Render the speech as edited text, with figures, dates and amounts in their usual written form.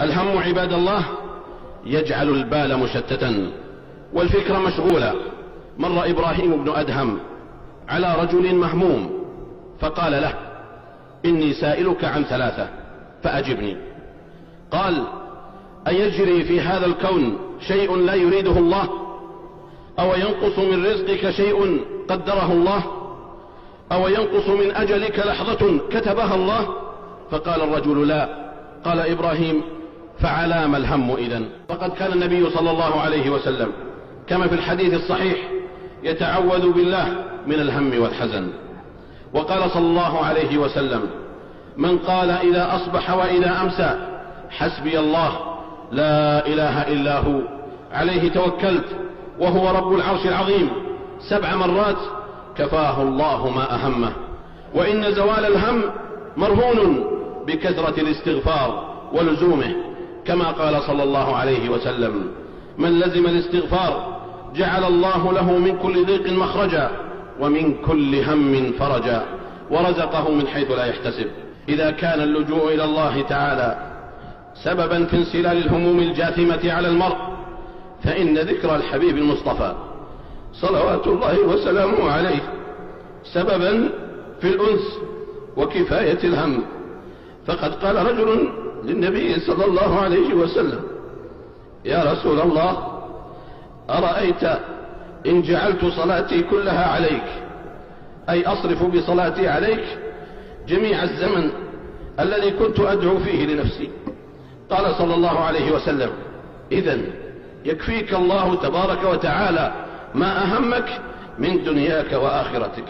الهم عباد الله يجعل البال مشتتا والفكر مشغولا. مر إبراهيم بن أدهم على رجل مهموم فقال له: إني سائلك عن ثلاثة فأجبني. قال: أيجري في هذا الكون شيء لا يريده الله؟ أو ينقص من رزقك شيء قدره الله؟ أو ينقص من أجلك لحظة كتبها الله؟ فقال الرجل: لا. قال إبراهيم: فعلام الهم إذن؟ فقد كان النبي صلى الله عليه وسلم كما في الحديث الصحيح يتعوذ بالله من الهم والحزن. وقال صلى الله عليه وسلم: من قال إذا أصبح وإذا أمسى: حسبي الله لا إله إلا هو عليه توكلت وهو رب العرش العظيم 7 مرات كفاه الله ما أهمه. وإن زوال الهم مرهون بكثرة الاستغفار ولزومه، كما قال صلى الله عليه وسلم: من لزم الاستغفار جعل الله له من كل ضيق مخرجا ومن كل هم فرجا ورزقه من حيث لا يحتسب. إذا كان اللجوء إلى الله تعالى سببا في انسلال الهموم الجاثمة على المرء، فإن ذكر الحبيب المصطفى صلوات الله وسلامه عليه سببا في الأنس وكفاية الهم. فقد قال رجل للنبي صلى الله عليه وسلم: يا رسول الله، أرأيت إن جعلت صلاتي كلها عليك، أي أصرف بصلاتي عليك جميع الزمن الذي كنت أدعو فيه لنفسي؟ قال صلى الله عليه وسلم: إذن يكفيك الله تبارك وتعالى ما أهمك من دنياك وآخرتك.